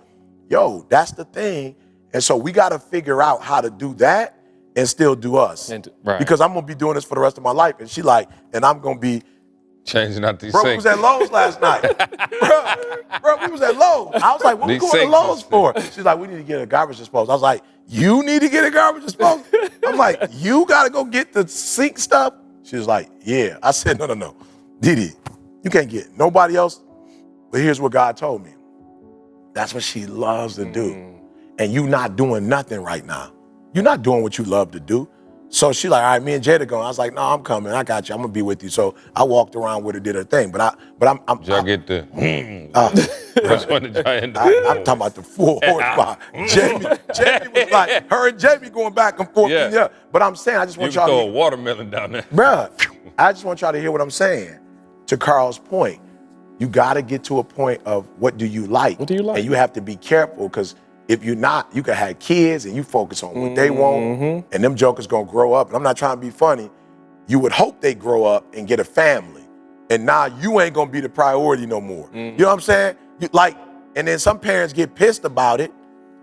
yo, that's the thing. And so we got to figure out how to do that and still do us. Because I'm going to be doing this for the rest of my life. And she like, and I'm going to be changing out these bro, sinks. we was at Lowe's last night. bro, we was at Lowe's. I was like, what we going to Lowe's for? She's like, we need to get a garbage disposal. I was like, you need to get a garbage disposal? I'm like, you got to go get the sink stuff? She was like, yeah. I said, no. Didi, you can't get nobody else. But here's what God told me. That's what she loves to do. And you not doing nothing right now. You're not doing what you love to do. So she like, all right, me and Jada going. I was like, no, I'm coming. I got you. I'm gonna be with you. So I walked around with her, did her thing. But I'm Did y'all get the? Which one did y'all end up? I'm talking about the full horsepower. Jamie was like, her and Jamie going back and forth. Yeah. Yeah. But I'm saying, I just You want can y'all throw a to, watermelon down there. bruh, I just want y'all to hear what I'm saying. To Carl's point, you gotta get to a point of what do you like? What do you like? And you have to be careful, because if you're not, you can have kids and you focus on what they want, and them jokers gonna grow up. And I'm not trying to be funny. You would hope they grow up and get a family. And now you ain't gonna be the priority no more. You know what I'm saying? And then some parents get pissed about it,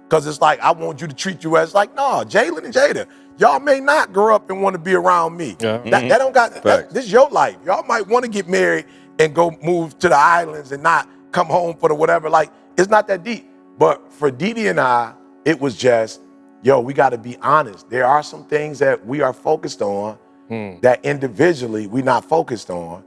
because it's like, I want you to treat you as like, no, Jalen and Jada, y'all may not grow up and want to be around me. Yeah. That don't got, this is your life. Y'all might want to get married and go move to the islands and not come home for the whatever. Like, it's not that deep. But for Didi and I, it was just, yo, we got to be honest. There are some things that we are focused on that individually we not focused on.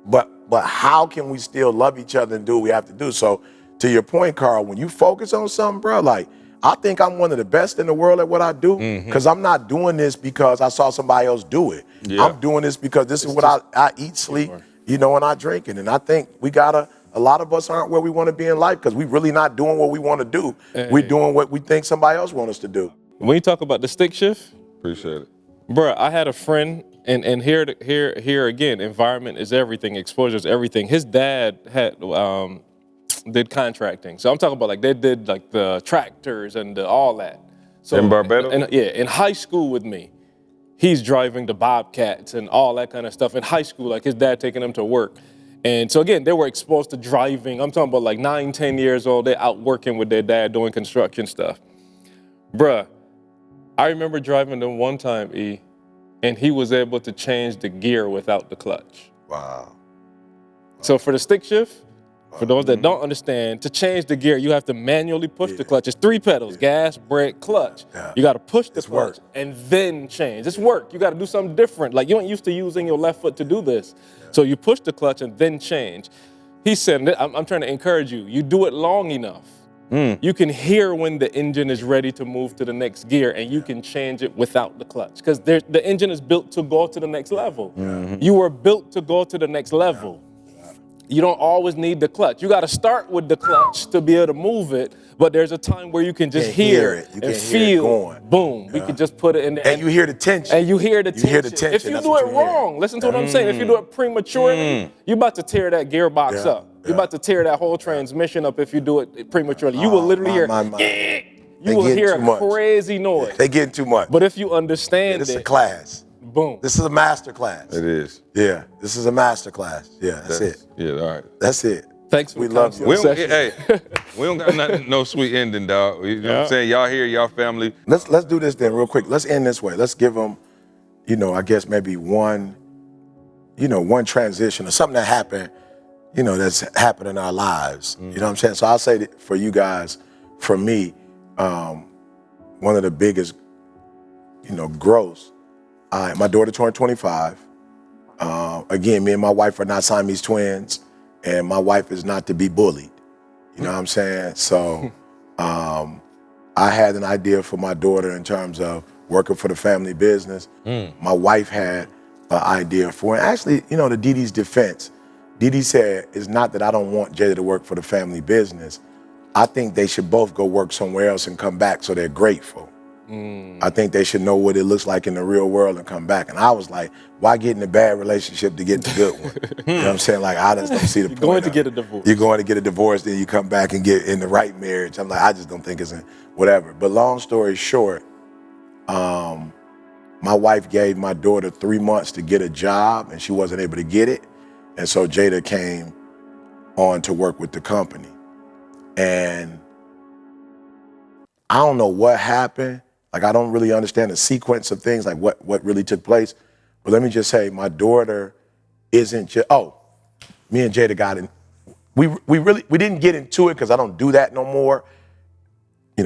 But how can we still love each other and do what we have to do? So to your point, Carl, when you focus on something, bro, like, I think I'm one of the best in the world at what I do, because I'm not doing this because I saw somebody else do it. Yeah. I'm doing this because this is what I eat, sleep, and I drink it. And I think a lot of us aren't where we want to be in life, because we really not doing what we want to do. We're doing what we think somebody else wants us to do. When you talk about the stick shift, Appreciate it. bruh, I had a friend, and here again, environment is everything, exposure is everything. His dad had did contracting, so I'm talking about like they did like the tractors and all that. So In Barbados? In high school with me, he's driving the Bobcats and all that kind of stuff. In high school, like his dad taking him to work. And so again, they were exposed to driving. I'm talking about like 9, 10 years old, they're out working with their dad doing construction stuff. Bruh, I remember driving them one time, and he was able to change the gear without the clutch. Wow. So for the stick shift, for those that don't understand, to change the gear, you have to manually push the clutch. It's 3 pedals, gas, brake, clutch. Yeah. You got to push the It's clutch work. and then change. It's work. You got to do something different. Like, you ain't used to using your left foot to do this. So you push the clutch and then change. He said, I'm trying to encourage you. You do it long enough. You can hear when the engine is ready to move to the next gear, and you can change it without the clutch, because the engine is built to go to the next level. You were built to go to the next level. You don't always need the clutch. You got to start with the clutch to be able to move it, but there's a time where you can just hear it and feel, boom, we can just put it in there. And you hear the tension. And you hear the tension. hear the tension. If you That's do what it you hear. wrong, listen to what I'm saying. If you do it prematurely, you're about to tear that gearbox up. You're about to tear that whole transmission up if you do it prematurely. You will literally hear, you will hear a crazy noise. They getting too much. But if you understand This is a it, class. boom. This is a master class. It is. Yeah, this is a master class. Yeah, that's it. Yeah, all right. That's it. Thanks for We the love you. We don't, conversation. we don't got nothing, no sweet ending, dog. You know what I'm saying? Y'all here, y'all family. Let's do this then real quick. Let's end this way. Let's give them, I guess maybe one transition or something that happened, that's happened in our lives. You know what I'm saying? So I'll say that for you guys, for me, one of the biggest, growths. My daughter turned 25. Again, me and my wife are not Siamese twins, and my wife is not to be bullied. You know what I'm saying? So I had an idea for my daughter in terms of working for the family business. My wife had an idea for it. Actually, to Didi's defense, Didi said, it's not that I don't want Jada to work for the family business. I think they should both go work somewhere else and come back so they're grateful. I think they should know what it looks like in the real world and come back. And I was like, why get in a bad relationship to get the good one? You know what I'm saying? Like, I just don't see the point. You're going to of get it. a divorce. You're going to get a divorce, then you come back and get in the right marriage. I'm like, I just don't think it's whatever. But long story short, my wife gave my daughter 3 months to get a job, and she wasn't able to get it. And so Jada came on to work with the company. And I don't know what happened. Like, I don't really understand the sequence of things, like what really took place. But let me just say, my daughter isn't just, me and Jada got in. We didn't get into it because I don't do that no more.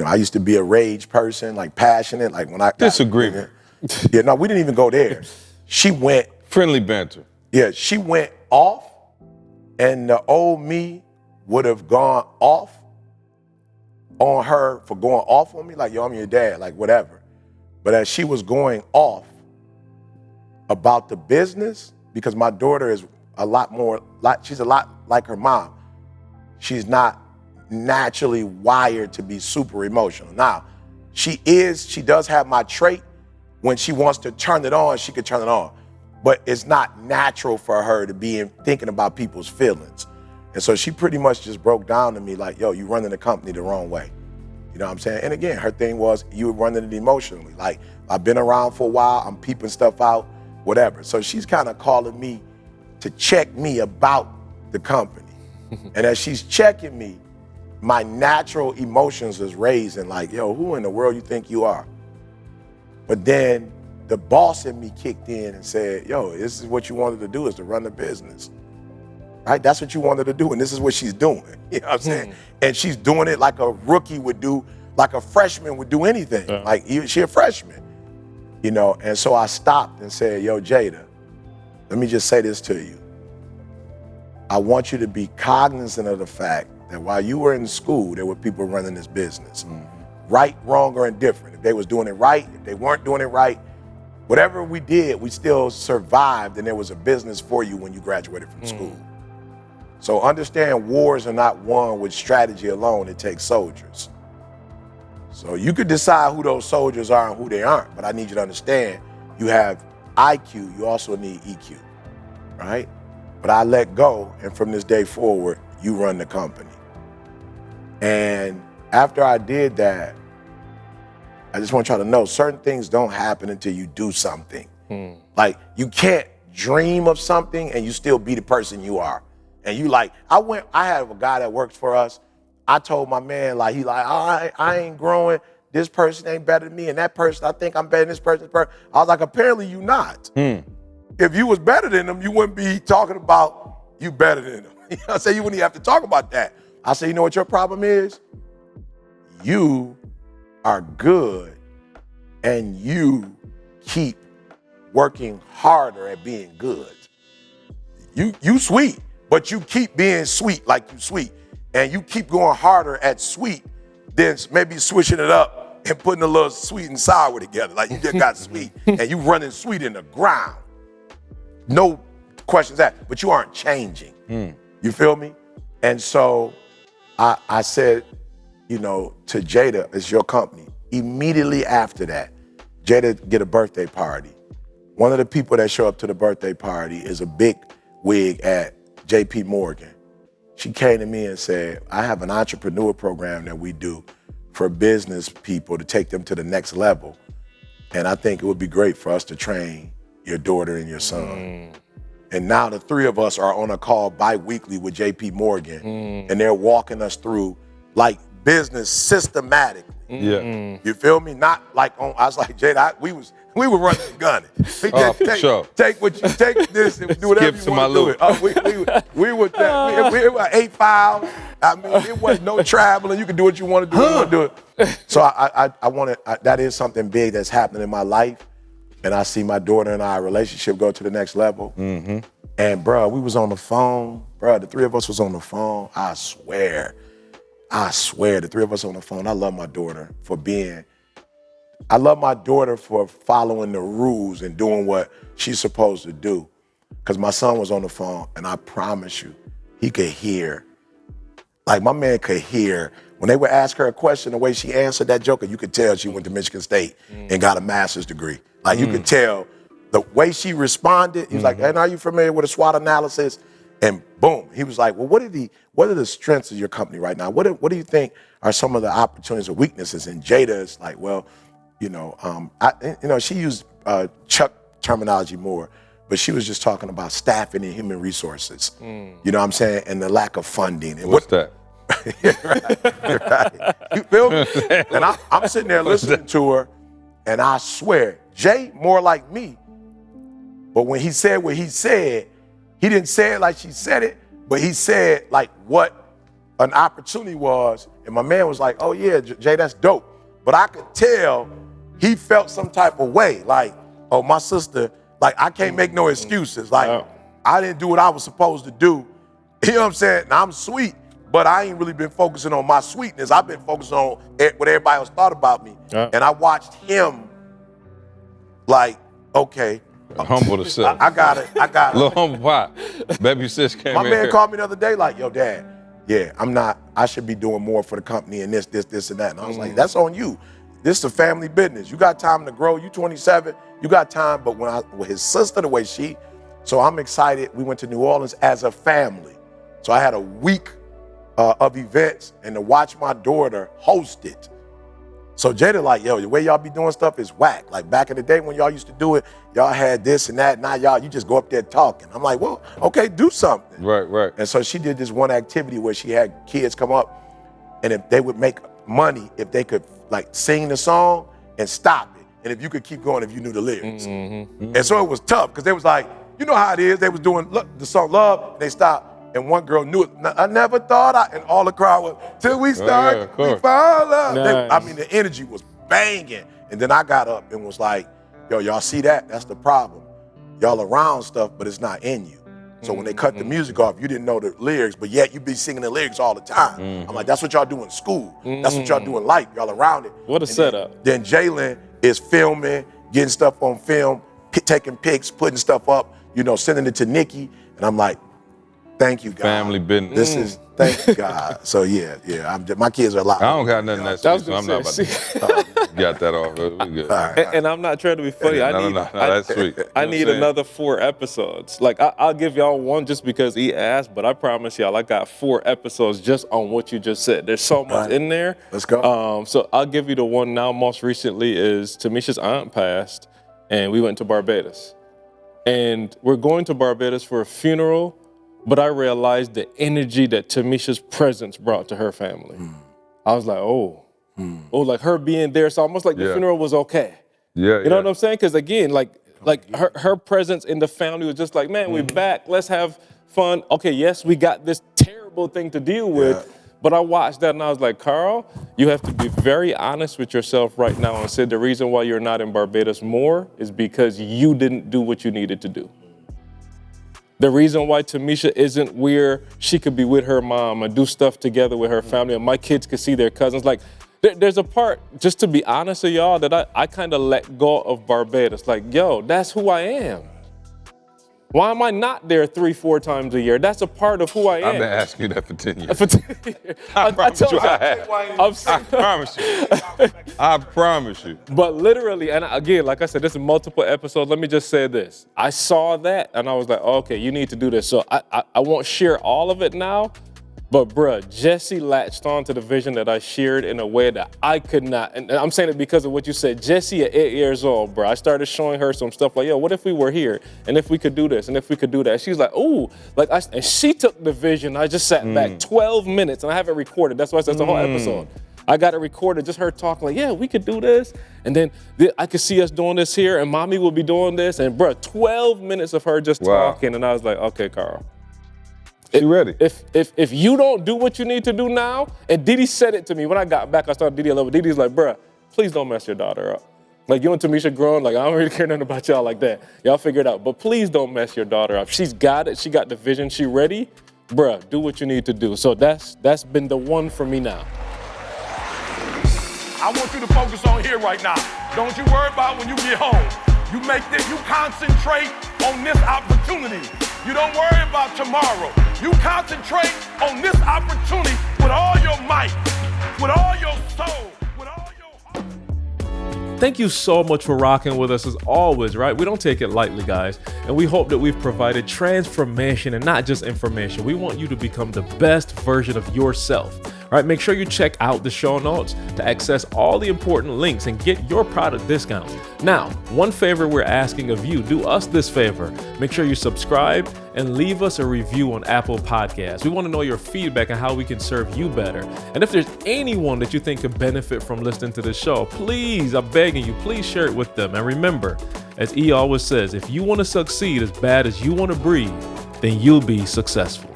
I used to be a rage person, like passionate, like when I Disagreement. Yeah, no, we didn't even go there. She went Friendly banter. Yeah, she went off, and the old me would have gone off on her for going off on me, like, yo, I'm your dad, like whatever. But as she was going off about the business, because my daughter is she's a lot like her mom. She's not naturally wired to be super emotional. Now, she does have my trait. When she wants to turn it on, she could turn it on. But it's not natural for her to be thinking about people's feelings. And so she pretty much just broke down to me like, yo, you running the company the wrong way. You know what I'm saying? And again, her thing was, you were running it emotionally. Like, I've been around for a while, I'm peeping stuff out, whatever. So she's kind of calling me to check me about the company. And as she's checking me, my natural emotions is raising like, yo, who in the world you think you are? But then the boss in me kicked in and said, yo, this is what you wanted to do, is to run the business. Right? That's what you wanted to do, and this is what she's doing. You know what I'm saying? And she's doing it like a rookie would do, like a freshman would do anything. Like, she a freshman. You know, and so I stopped and said, yo, Jada, let me just say this to you. I want you to be cognizant of the fact that while you were in school, there were people running this business. Right, wrong, or indifferent. If they was doing it right, if they weren't doing it right, whatever we did, we still survived, and there was a business for you when you graduated from school. So understand, wars are not won with strategy alone. It takes soldiers. So you could decide who those soldiers are and who they aren't, but I need you to understand, you have IQ, you also need EQ, right? But I let go, and from this day forward, you run the company. And after I did that, I just want y'all to know, certain things don't happen until you do something. Like, you can't dream of something and you still be the person you are. And you like, I had a guy that works for us. I told my man, like, I ain't growing. This person ain't better than me. And that person, I think I'm better than this person. I was like, apparently you not. If you was better than them, you wouldn't be talking about you better than them. You know what I'm saying? You wouldn't even have to talk about that. I said, you know what your problem is? You are good and you keep working harder at being good. You sweet, but you keep being sweet like you sweet. And you keep going harder at sweet than maybe switching it up and putting a little sweet and sour together. Like, you just got sweet and you running sweet in the ground. No questions asked, but you aren't changing. You feel me? And so I said, you know, to Jada, it's your company. Immediately after that, Jada get a birthday party. One of the people that show up to the birthday party is a big wig at JP Morgan. She came to me and said, I have an entrepreneur program that we do for business people to take them to the next level. And I think it would be great for us to train your daughter and your son. And now the three of us are on a call bi-weekly with JP Morgan, and they're walking us through like business systematically. You feel me? Not like I was like, Jada, we were running and gunning. We just take this and do whatever you want to do. We were 8 fouls. I mean, it wasn't no traveling. You can do what you want to do. You want to do it. So I want to. That is something big that's happening in my life, and I see my daughter and our relationship go to the next level. And bro, we was on the phone. Bro, the three of us was on the phone. I swear, the three of us on the phone. I love my daughter for following the rules and doing what she's supposed to do. Because my son was on the phone, and I promise you, he could hear. Like, my man could hear. When they would ask her a question, the way she answered that joker, you could tell she went to Michigan State and got a master's degree. Like, you could tell the way she responded. He was like, and are you familiar with a SWOT analysis? And boom, he was like, well, what are the strengths of your company right now? What do you think are some of the opportunities or weaknesses? And Jada is like, well, she used Chuck terminology more, but she was just talking about staffing and human resources. You know what I'm saying? And the lack of funding. And What's that? right. You feel me? And I'm sitting there listening to her, and I swear, Jay more like me. But when he said what he said, he didn't say it like she said it, but he said like what an opportunity was. And my man was like, oh yeah, Jay, that's dope. But I could tell he felt some type of way, like, oh, my sister, Like, I can't make no excuses. Like, Wow. I didn't do what I was supposed to do. You know what I'm saying? Now, I'm sweet, but I ain't really been focusing on my sweetness. I've been focusing on what everybody else thought about me. Yeah. And I watched him, like, okay, Humble to self. I got it. Little humble pie. Baby sis came My in man here. called me the other day like, yo, Dad, yeah, I should be doing more for the company and this, and that. And I was like, that's on you. This is a family business. You got time to grow. You 27, you got time. But with his sister, the way so I'm excited. We went to New Orleans as a family. So I had a week of events, and to watch my daughter host it. So Jada like, yo, the way y'all be doing stuff is whack. Like back in the day when y'all used to do it, y'all had this and that. Now you just go up there talking. I'm like, well, okay, do something. Right. And so she did this one activity where she had kids come up, and if they would make money, if they could like sing the song and stop it. And if you could keep going if you knew the lyrics. And so it was tough because they was like, you know how it is. They was doing the song Love, and they stopped. And one girl knew it. I never thought and all the crowd was, till we start, we fall love. Nice. I mean, the energy was banging. And then I got up and was like, yo, y'all see that? That's the problem. Y'all around stuff, but it's not in you. So when they cut the music off, you didn't know the lyrics, but yet you be singing the lyrics all the time. I'm like, that's what y'all do in school. That's what y'all do in life. Y'all around it. What a And setup. Then Jalen is filming, getting stuff on film, taking pics, putting stuff up, sending it to Nikki. And I'm like, thank you, God. Family business. This is, thank you, God. So yeah, my kids are alive. I don't got nothing that That sweet, was so I'm not about to get that off. We good. And I'm not trying to be funny. No, that's sweet. You know I what I'm need saying? another 4 episodes. Like I'll give y'all one just because he asked, but I promise y'all I got 4 episodes just on what you just said. There's so much in there. Let's go. So I'll give you the one now. Most recently is Tamisha's aunt passed, and we went to Barbados. And we're going to Barbados for a funeral, but I realized the energy that Tamisha's presence brought to her family. I was like, oh, like her being there. It's almost like the funeral was okay. Yeah, You know what I'm saying? Because again, like her presence in the family was just like, man, we're back. Let's have fun. Okay, yes, we got this terrible thing to deal with. But I watched that and I was like, Carl, you have to be very honest with yourself right now and say the reason why you're not in Barbados more is because you didn't do what you needed to do. The reason why Tamisha isn't where she could be with her mom and do stuff together with her family and my kids could see their cousins. Like, there's a part, just to be honest with y'all, that I kind of let go of Barbados. Like, yo, that's who I am. Why am I not there 3-4 times a year? That's a part of who I am. I've been asking you that for 10 years. For 10 years. I promise told you you. I have. I promise you. I promise you. But literally, and again, like I said, this is multiple episodes. Let me just say this. I saw that and I was like, okay, you need to do this. So I won't share all of it now, but bruh, Jesse latched on to the vision that I shared in a way that I could not. And I'm saying it because of what you said. Jesse at 8 years old, bruh, I started showing her some stuff like, yo, what if we were here? And if we could do this, and if we could do that. She's like, ooh, and she took the vision. I just sat back 12 minutes and I have it recorded. That's why it's the whole episode. I got it recorded, just her talking like, yeah, we could do this. And then I could see us doing this here and mommy will be doing this. And bruh, 12 minutes of her just talking. And I was like, okay, Carl. She ready. If you don't do what you need to do now, and Didi said it to me when I got back, I started Didi at level. Didi's like, bruh, please don't mess your daughter up. Like you and Tamisha growing, like I don't really care nothing about y'all like that. Y'all figure it out, but please don't mess your daughter up. She's got it, she got the vision, she ready. Bruh, do what you need to do. So that's been the one for me now. I want you to focus on here right now. Don't you worry about when you get home. You concentrate on this opportunity. You don't worry about tomorrow. You concentrate on this opportunity with all your might, with all your soul, with all your heart. Thank you so much for rocking with us as always, right? We don't take it lightly, guys. And we hope that we've provided transformation and not just information. We want you to become the best version of yourself. All right, make sure you check out the show notes to access all the important links and get your product discounts. Now, one favor we're asking of you, do us this favor. Make sure you subscribe and leave us a review on Apple Podcasts. We want to know your feedback on how we can serve you better. And if there's anyone that you think could benefit from listening to this show, please, I'm begging you, please share it with them. And remember, as E always says, if you want to succeed as bad as you want to breathe, then you'll be successful.